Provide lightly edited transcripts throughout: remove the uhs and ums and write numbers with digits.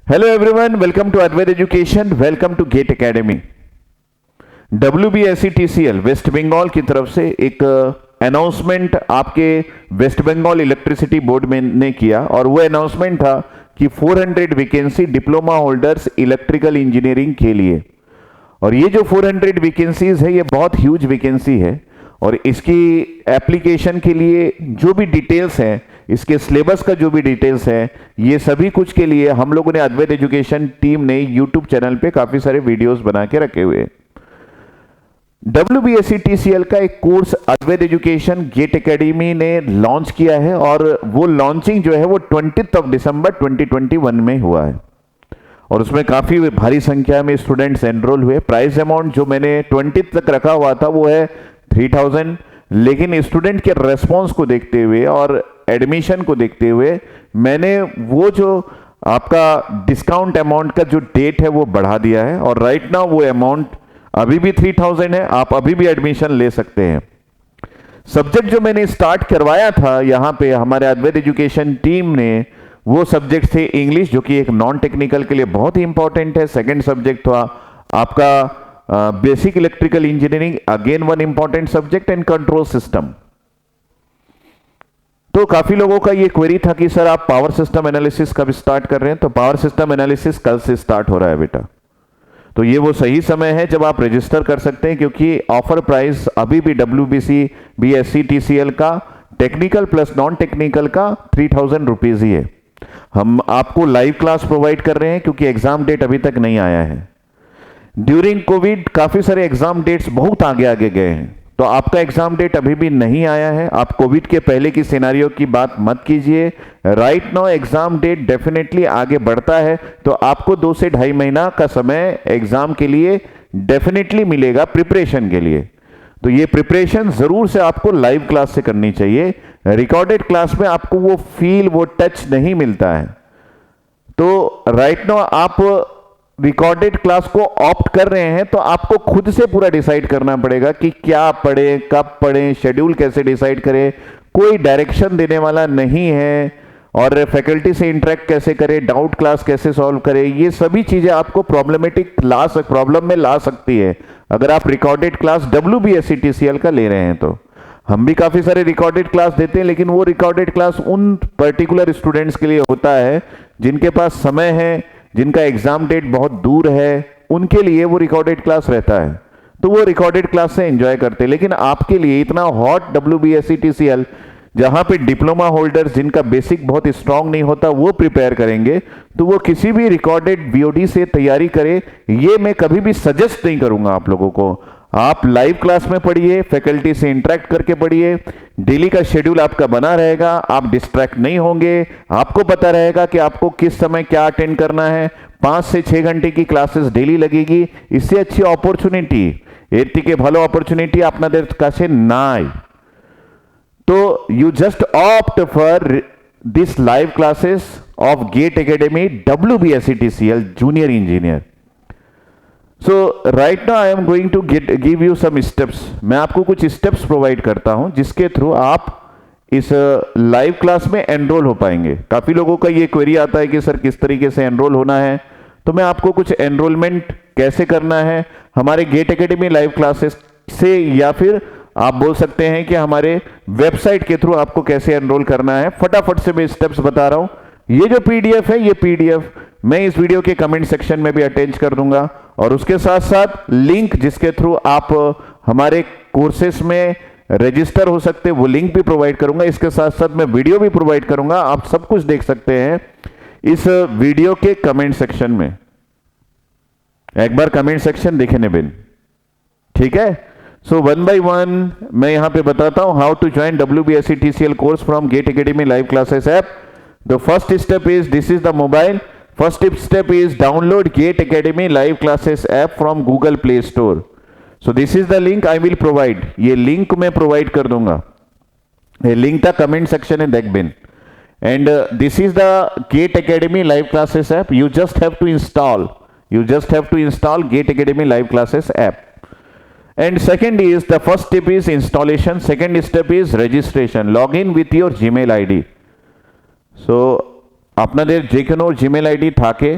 Hello everyone, welcome to Advait education, welcome to GATE academy. WBSETCL West Bengal की तरफ से एक अनाउंसमेंट आपके वेस्ट बंगाल इलेक्ट्रिसिटी बोर्ड में ने किया और वो अनाउंसमेंट था कि 400 vacancy diploma holders electrical engineering के लिए। और ये जो 400 वैकेंसीज है ये बहुत ह्यूज वैकेंसी है और इसकी एप्लीकेशन के लिए जो भी डिटेल्स हैं, इसके सिलेबस का जो भी डिटेल्स है, ये सभी कुछ के लिए हम लोगों ने अद्वैत एजुकेशन टीम ने यूट्यूब चैनल पे काफी सारे वीडियोस बना के रखे हुए। WBSETCL का एक कोर्स अद्वैत एजुकेशन गेट एकेडमी ने लॉन्च किया है और वो लॉन्चिंग जो है वो 20 दिसंबर 2021 में हुआ है और उसमें काफी भारी संख्या में स्टूडेंट्स एनरोल हुए। प्राइस अमाउंट जो मैंने 20 तक रखा हुआ था वो है 3000, लेकिन स्टूडेंट के रेस्पॉन्स को देखते हुए और एडमिशन को देखते हुए मैंने वो जो आपका डिस्काउंट अमाउंट का जो डेट है वो बढ़ा दिया है और राइट नाउ वो अमाउंट अभी भी 3000 है। आप अभी भी एडमिशन ले सकते हैं। सब्जेक्ट जो मैंने स्टार्ट करवाया था यहाँ पे हमारे अद्वैत एजुकेशन टीम ने, वो सब्जेक्ट थे इंग्लिश, जो कि एक नॉन टेक्निकल के लिए बहुत ही इंपॉर्टेंट है। सेकेंड सब्जेक्ट था आपका basic electrical engineering, again one important subject, and control system. तो काफी लोगों का ये क्वेरी था कि सर आप पावर सिस्टम एनालिसिस कब स्टार्ट कर रहे हैं। तो पावर सिस्टम एनालिसिस कल से स्टार्ट हो रहा है बेटा। तो ये वो सही समय है जब आप रजिस्टर कर सकते हैं, क्योंकि ऑफर प्राइस अभी भी WBSETCL का टेक्निकल प्लस नॉन टेक्निकल का 3000 रुपीज ही है। हम आपको लाइव क्लास प्रोवाइड कर रहे हैं क्योंकि एग्जाम डेट अभी तक नहीं आया है। ड्यूरिंग कोविड काफी सारे एग्जाम डेट्स बहुत आगे आगे गए हैं, तो आपका एग्जाम डेट अभी भी नहीं आया है। आप कोविड के पहले की सिनेरियो की बात मत कीजिए। Right now exam date definitely आगे बढ़ता है, तो आपको 2 से 2.5 महीना का समय एग्जाम के लिए डेफिनेटली मिलेगा प्रिपरेशन के लिए। तो ये प्रिपरेशन जरूर से आपको लाइव क्लास से करनी चाहिए। रिकॉर्डेड क्लास में आपको वो फील, वो टच नहीं मिलता है। तो राइट नाउ आप रिकॉर्डेड क्लास को ऑप्ट कर रहे हैं, तो आपको खुद से पूरा डिसाइड करना पड़ेगा कि क्या पढ़ें, कब पढ़ें, शेड्यूल कैसे डिसाइड करें। कोई डायरेक्शन देने वाला नहीं है और फैकल्टी से इंटरेक्ट कैसे करें, डाउट क्लास कैसे सॉल्व करें, ये सभी चीजें आपको प्रॉब्लम में ला सकती है अगर आप रिकॉर्डेड क्लास WBSETCL का ले रहे हैं। तो हम भी काफी सारे रिकॉर्डेड क्लास देते हैं, लेकिन वो रिकॉर्डेड क्लास उन पर्टिकुलर स्टूडेंट्स के लिए होता है जिनके पास समय है, जिनका एग्जाम डेट बहुत दूर है, उनके लिए वो रिकॉर्डेड क्लास रहता है, तो वो रिकॉर्डेड क्लास से एंजॉय करते हैं। लेकिन आपके लिए इतना हॉट WBSETCL, जहां पे डिप्लोमा होल्डर्स जिनका बेसिक बहुत स्ट्रांग नहीं होता वो प्रिपेयर करेंगे, तो वो किसी भी रिकॉर्डेड VOD से तैयारी करे, ये मैं कभी भी सजेस्ट नहीं करूंगा आप लोगों को। आप लाइव क्लास में पढ़िए, फैकल्टी से इंटरेक्ट करके पढ़िए, डेली का शेड्यूल आपका बना रहेगा, आप डिस्ट्रैक्ट नहीं होंगे, आपको पता रहेगा कि आपको किस समय क्या अटेंड करना है। 5 से 6 घंटे की क्लासेस डेली लगेगी। इससे अच्छी अपॉर्चुनिटी, এর থেকে ভালো অপরচুনিটি আপনাদের কাছে নাই। তো you just opt for this live classes of GATE Academy WBSETCL Junior Engineer. So right now I am going to give you some steps. मैं आपको कुछ स्टेप्स प्रोवाइड करता हूं जिसके थ्रू आप इस लाइव क्लास में एनरोल हो पाएंगे। काफी लोगों का ये क्वेरी आता है कि सर किस तरीके से एनरोल होना है, तो मैं आपको कुछ एनरोलमेंट कैसे करना है हमारे गेट एकेडमी लाइव क्लासेस से, या फिर आप बोल सकते हैं कि हमारे वेबसाइट के थ्रू आपको कैसे एनरोल करना है, फटाफट से मैं स्टेप्स बता रहा हूं। ये जो PDF है, ये PDF मैं इस वीडियो के कमेंट सेक्शन में भी अटैच कर दूंगा और उसके साथ साथ लिंक जिसके थ्रू आप हमारे कोर्सेस में रजिस्टर हो सकते हैं, वो लिंक भी प्रोवाइड करूंगा। इसके साथ साथ मैं वीडियो भी प्रोवाइड करूंगा, आप सब कुछ देख सकते हैं इस वीडियो के कमेंट सेक्शन में। एक बार कमेंट सेक्शन देखने बिन, ठीक है। सो 1 by 1 मैं यहां पे बताता हूं how to join WBSETCL course from GATE academy live classes app. The first step is, this is the mobile, first step is download GATE academy live classes app from Google Play Store. So this is the link I will provide, ये link मैं provide कर दूंगा, ये link था comment section में देख बिन। And this is the GATE academy live classes app, you just have to install Gate Academy live classes app. And second is, the first step is installation, second step is registration, log in with your Gmail ID. So আপনাদের যে কোনো Gmail ID থাকে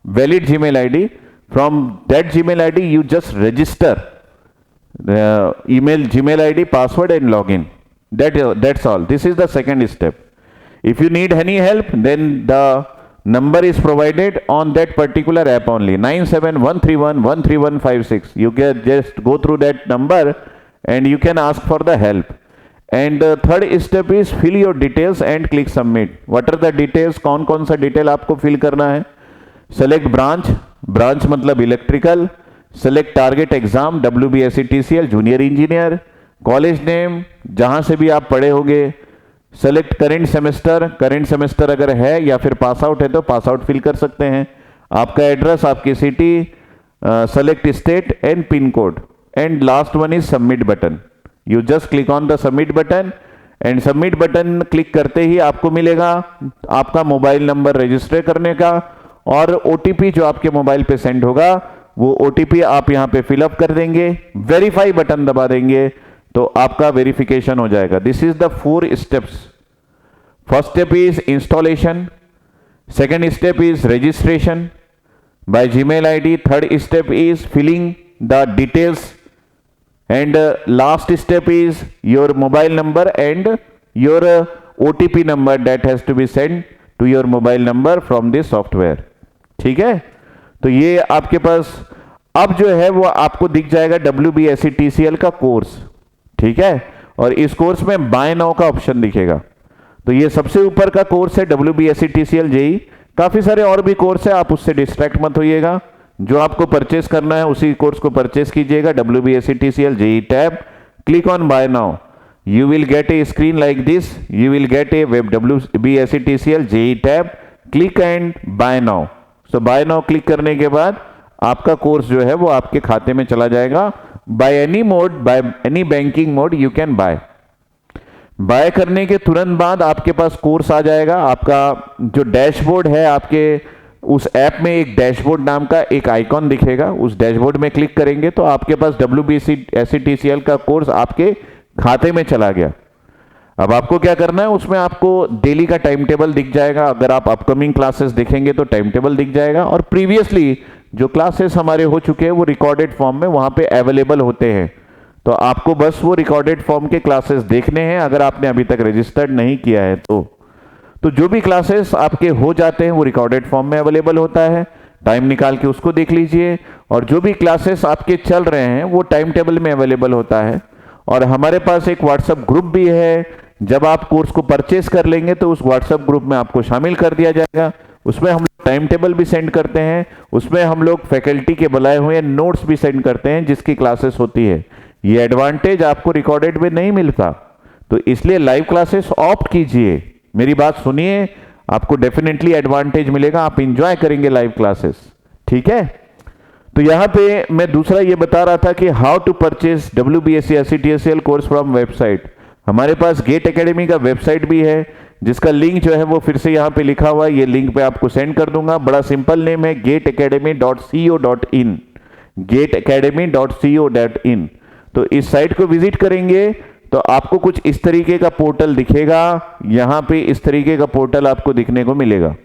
valid Gmail ID. From that Gmail ID, you just register email, Gmail ID, password, and login. That's all. This is the second step. If you need any help, then the number is provided on that particular app only, 9713113156. You can just go through that number and you can ask for the help. And the third step is fill your details and click submit. What are the details? कौन कौन सा detail आपको fill करना है? Select branch, branch मतलब electrical. Select target exam, WBSc-TCL junior engineer. College name, जहां से भी आप पढ़े होंगे. Select current semester, current semester अगर है या फिर पास आउट है तो पास आउट फिल कर सकते हैं. आपका एड्रेस, आपकी city. Select state and pin code. And last one is submit button. You just click on the submit button and submit button click करते ही आपको मिलेगा आपका मोबाइल नंबर रजिस्टर करने का और OTP जो आपके मोबाइल पे सेंड होगा वो OTP आप यहां पे फिलअप कर देंगे. वेरीफाई बटन दबा देंगे तो आपका वेरिफिकेशन हो जाएगा. This is the 4 steps. First step is installation, second step is registration by Gmail ID, third step is filling the details, and last step is your mobile number and your OTP number that has to be sent to your mobile number from this software. ठीक है, तो ये आपके पास अब जो है वो आपको दिख जाएगा WBSc-TCL का कोर्स. ठीक है, और इस कोर्स में बाय नाउ का ऑप्शन दिखेगा. तो ये सबसे ऊपर का कोर्स है WBSc-TCL JEE. काफी सारे और भी कोर्स है, आप उससे डिस्ट्रैक्ट मत होइएगा. जो आपको परचेस करना है उसी कोर्स को परचेस कीजिएगा. WBSc-TCL JEE tab, click on buy now. You will get a screen like this. You will get a web WBSc-TCL JEE tab, click and buy now. So buy now click करने के बाद आपका course जो है वो आपके खाते में चला जाएगा. By any mode, by any banking mode you can buy. Buy करने के तुरंत बाद आपके पास कोर्स आ जाएगा. आपका जो डैशबोर्ड है, आपके उस ऐप में एक डैशबोर्ड नाम का एक आइकॉन दिखेगा. उस डैशबोर्ड में क्लिक करेंगे तो आपके पास WBSc-TCL का कोर्स आपके खाते में चला गया. अब आपको क्या करना है, उसमें आपको डेली का टाइम टेबल दिख जाएगा. अगर आप अपकमिंग क्लासेस देखेंगे तो टाइम टेबल दिख जाएगा और प्रीवियसली जो क्लासेस हमारे हो चुके हैं वो रिकॉर्डेड फॉर्म में वहां पे अवेलेबल होते हैं. तो आपको बस वो रिकॉर्डेड फॉर्म के क्लासेस देखने हैं अगर आपने अभी तक रजिस्टर्ड नहीं किया है तो जो भी क्लासेस आपके हो जाते हैं वो रिकॉर्डेड फॉर्म में अवेलेबल होता है. टाइम निकाल के उसको देख लीजिए. और जो भी क्लासेस आपके चल रहे हैं वो टाइम टेबल में अवेलेबल होता है. और हमारे पास एक व्हाट्सएप ग्रुप भी है. जब आप कोर्स को परचेस कर लेंगे तो उस व्हाट्सएप ग्रुप में आपको शामिल कर दिया जाएगा. उसमें हम टाइम टेबल भी सेंड करते हैं. उसमें हम लोग फैकल्टी के बुलाए हुए नोट्स भी सेंड करते हैं जिसकी क्लासेस होती है. ये एडवांटेज आपको रिकॉर्डेड में नहीं मिलता, तो इसलिए लाइव क्लासेस ऑप्ट कीजिए. मेरी बात सुनिए, आपको डेफिनेटली एडवांटेज मिलेगा. आप इंजॉय करेंगे लाइव क्लासेस. ठीक है, तो यहां पे मैं दूसरा ये बता रहा था कि how to purchase WBSc-TCL course from website. हमारे पास गेट एकेडमी का वेबसाइट भी है जिसका लिंक जो है वो फिर से यहां पे लिखा हुआ है. ये लिंक पे आपको सेंड कर दूंगा. बड़ा सिंपल नेम है, getacademy.co.in, getacademy.co.in. तो इस साइट को विजिट करेंगे तो आपको कुछ इस तरीके का पोर्टल दिखेगा. यहां पे इस तरीके का पोर्टल आपको दिखने को मिलेगा.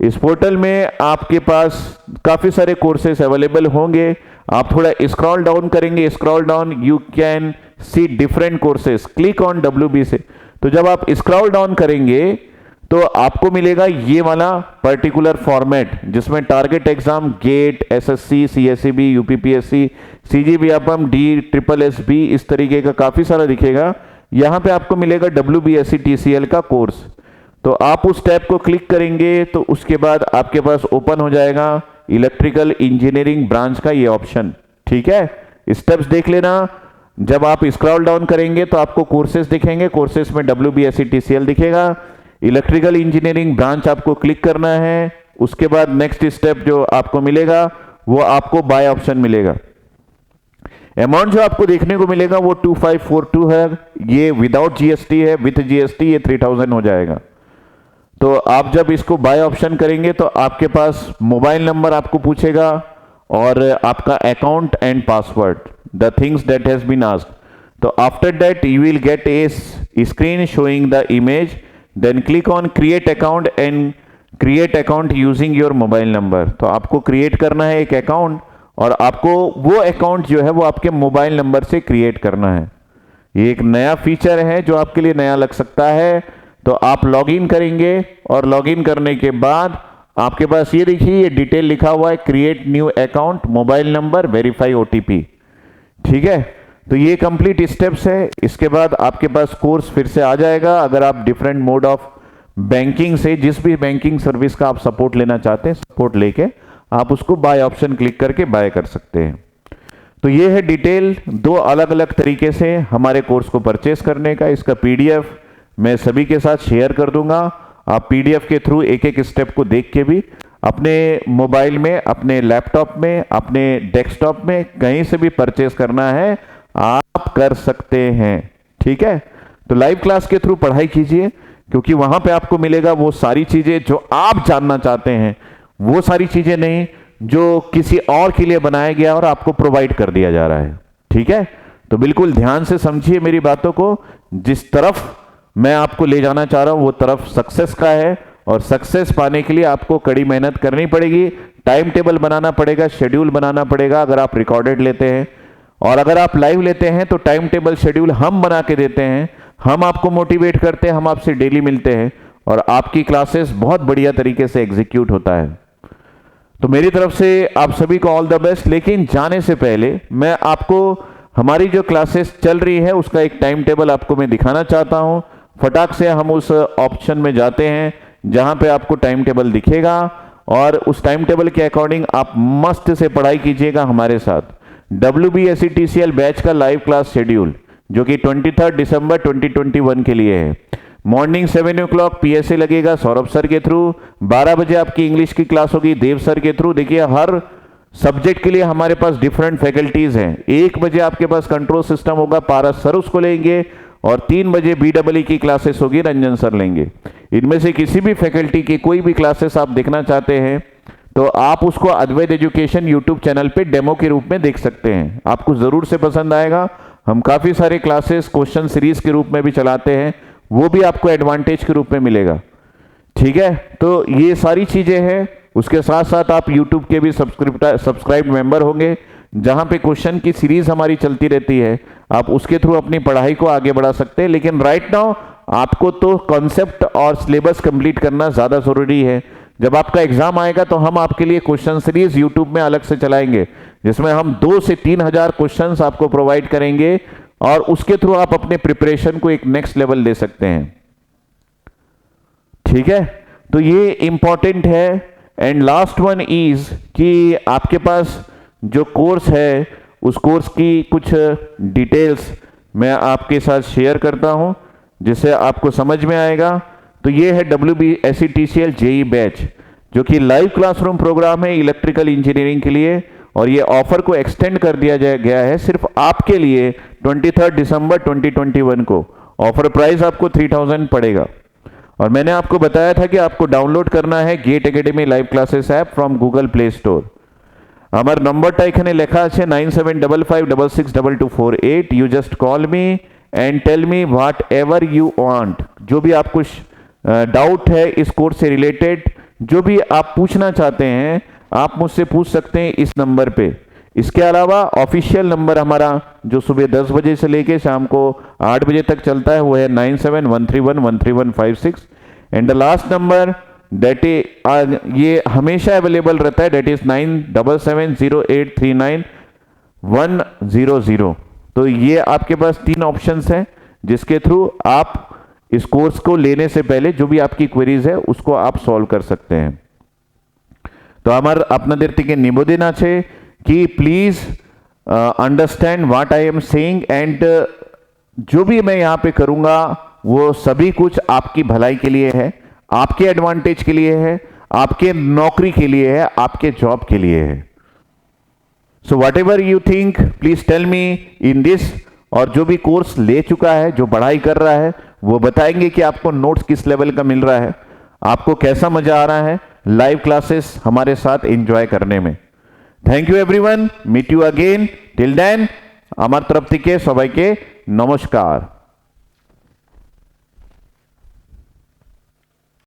इस पोर्टल में आपके पास काफी सारे कोर्सेस अवेलेबल होंगे. आप थोड़ा स्क्रॉल डाउन करेंगे, scroll down you can see different courses. Click on WBSc. तो जब आप स्क्रॉल डाउन करेंगे तो आपको मिलेगा ये वाला पर्टिकुलर फॉर्मेट जिसमें target exam, GATE, SSC, CSEB, UPPSC, CGBAPM, DSSSB, इस तरीके का काफी सारा दिखेगा. यहां पे आपको मिलेगा WBSc-TCL का कोर्स. तो आप उस टैब को क्लिक करेंगे तो उसके बाद आपके पास ओपन हो जाएगा इलेक्ट्रिकल इंजीनियरिंग ब्रांच का ये ऑप्शन. ठीक है, स्टेप्स देख लेना. जब आप स्क्रॉल डाउन करेंगे तो आपको कोर्सेस दिखेंगे. कोर्सेस में WBSc-TCL दिखेगा. इलेक्ट्रिकल इंजीनियरिंग ब्रांच आपको क्लिक करना है. उसके बाद नेक्स्ट स्टेप जो आपको मिलेगा वो आपको बाय ऑप्शन मिलेगा. अमाउंट जो आपको देखने को मिलेगा वो 2542 है. ये विदाउट GST है, विथ GST ये 3000 हो जाएगा. तो आप जब इसको बाय ऑप्शन करेंगे तो आपके पास मोबाइल नंबर आपको पूछेगा और आपका account and password, the things that has been asked. तो after that you will get a screen showing the image. Then click on create account and create account using your mobile number. तो आपको create करना है एक account और आपको वो account जो है वो आपके मोबाइल नंबर से क्रिएट करना है। ये एक नया फीचर है जो आपके लिए नया लग सकता है। तो आप लॉगिन करेंगे और लॉगिन करने के बाद आपके पास ये देखिए ये डिटेल लिखा हुआ है, create new account, mobile number, verify OTP. ठीक है, तो ये कंप्लीट स्टेप्स है। इसके बाद आपके पास कोर्स फिर से आ जाएगा। अगर आप डिफरेंट मोड ऑफ बैंकिंग से जिस भी बैंकिंग सर्विस का आप सपोर्ट लेना चाहते हैं, सपोर्ट लेके आप उसको बाय ऑप्शन क्लिक करके बाय कर सकते हैं। तो ये है डिटेल, दो अलग अलग तरीके से हमारे कोर्स को परचेस करने का। इसका पीडीएफ मैं सभी के साथ शेयर कर दूंगा। आप पीडीएफ के थ्रू एक एक स्टेप को देख के भी अपने मोबाइल में, अपने लैपटॉप में, अपने डेस्कटॉप में कहीं से भी परचेस करना है आप कर सकते हैं। ठीक है, तो लाइव क्लास के थ्रू पढ़ाई कीजिए, क्योंकि वहां पे आपको मिलेगा वो सारी चीजें जो आप जानना चाहते हैं, वो सारी चीजें नहीं जो किसी और के लिए बनाया गया और आपको प्रोवाइड कर दिया जा रहा है। ठीक है, तो बिल्कुल ध्यान से समझिए मेरी बातों को। जिस तरफ मैं आपको ले जाना चाह रहा हूं वो तरफ सक्सेस का है, और सक्सेस पाने के लिए आपको कड़ी मेहनत करनी पड़ेगी, टाइम टेबल बनाना पड़ेगा, शेड्यूल बनाना पड़ेगा अगर आप रिकॉर्डेड लेते हैं। और अगर आप लाइव लेते हैं तो टाइम टेबल शेड्यूल हम बना के देते हैं, हम आपको मोटिवेट करते हैं, हम आपसे डेली मिलते हैं और आपकी क्लासेस बहुत बढ़िया तरीके से एग्जीक्यूट होता है। तो मेरी तरफ से आप सभी को ऑल द बेस्ट। लेकिन जाने से पहले मैं आपको हमारी जो क्लासेस चल रही है उसका एक टाइम टेबल आपको मैं दिखाना चाहता हूं। फटाक से हम उस ऑप्शन में जाते हैं जहां पे आपको टाइम टेबल दिखेगा और उस टाइम टेबल के अकॉर्डिंग आप मस्त से पढ़ाई कीजिएगा हमारे साथ। WBSETCL बैच का लाइव क्लास शेड्यूल जो कि 23 दिसंबर 2021 के लिए है। मॉर्निंग 7 o'clock PSA लगेगा सौरभ सर के थ्रू। 12 बजे आपकी इंग्लिश की क्लास होगी देव सर के थ्रू। देखिए हर सब्जेक्ट के लिए हमारे पास डिफरेंट फैकल्टीज हैं। 1 बजे आपके पास कंट्रोल सिस्टम होगा, पारस सर उसको लेंगे, और 3 बजे BEE की क्लासेस होगी, रंजन सर लेंगे। इनमें से किसी भी फैकल्टी की कोई भी क्लासेस आप देखना चाहते हैं तो आप उसको अद्वैत एजुकेशन यूट्यूब चैनल पे डेमो के रूप में देख सकते हैं। आपको जरूर से पसंद आएगा। हम काफी सारे क्लासेस क्वेश्चन सीरीज के रूप में भी चलाते हैं, वो भी आपको एडवांटेज के रूप में मिलेगा। ठीक है, तो ये सारी चीजें हैं। उसके साथ साथ आप यूट्यूब के भी सब्सक्राइब मेंबर होंगे, जहां पे क्वेश्चन की सीरीज हमारी चलती रहती है। आप उसके थ्रू अपनी पढ़ाई को आगे बढ़ा सकते हैं। लेकिन राइट नाउ आपको तो कॉन्सेप्ट और सिलेबस कंप्लीट करना ज्यादा जरूरी है। जब आपका एग्जाम आएगा तो हम आपके लिए क्वेश्चन सीरीज यूट्यूब में अलग से चलाएंगे, जिसमें हम 2 से 3 हजार क्वेश्चंस आपको प्रोवाइड करेंगे और उसके थ्रू आप अपने प्रिपरेशन को एक नेक्स्ट लेवल ले सकते हैं। ठीक है, तो ये इंपॉर्टेंट है। एंड लास्ट वन इज कि आपके पास जो कोर्स है उस कोर्स की कुछ डिटेल्स मैं आपके साथ शेयर करता हूं जिससे आपको समझ में आएगा। तो ये है WBSETCL JEE बैच, जो कि लाइव क्लासरूम प्रोग्राम है इलेक्ट्रिकल इंजीनियरिंग के लिए, और ये ऑफर को एक्सटेंड कर दिया गया है सिर्फ आपके लिए 23 दिसंबर 2021 को। ऑफर प्राइस आपको 3000 पड़ेगा। और मैंने आपको बताया था कि आपको डाउनलोड करना है GATE academy live classes app from Google Play Store. আমার নম্বরটা এখানে লেখা আছে 9755662248। You just call me and tell me whatever you want. जो भी आपको डाउट है इस कोर्स से रिलेटेड, जो भी आप पूछना चाहते हैं आप मुझसे पूछ सकते हैं इस नंबर पे। इसके अलावा ऑफिशियल नंबर हमारा जो सुबह 10 बजे से लेके शाम को 8 बजे तक चलता है वो है 9713113156। And the last number that ये हमेशा अवेलेबल रहता है, दैट इज 9770839100। तो ये आपके पास 3 ऑप्शंस हैं जिसके थ्रू आप इस कोर्स को लेने से पहले जो भी आपकी क्वेरीज है उसको आप सॉल्व कर सकते हैं। तो আমার আপনাদের থেকে নিবেদন আছে कि please understand what I am saying and जो भी मैं यहां पे करूंगा वो सभी कुछ आपकी भलाई के लिए है, आपके एडवांटेज के लिए है, आपके नौकरी के लिए है, आपके जॉब के लिए है। So whatever you think please tell me in this. और जो भी कोर्स ले चुका है, जो पढ़ाई कर रहा है, वो बताएंगे कि आपको नोट्स किस लेवल का मिल रहा है, आपको कैसा मजा आ रहा है लाइव क्लासेस हमारे साथ एंजॉय करने में। Thank you everyone, meet you again. Till then আমার तरफ থেকে সবাইকে নমস্কার।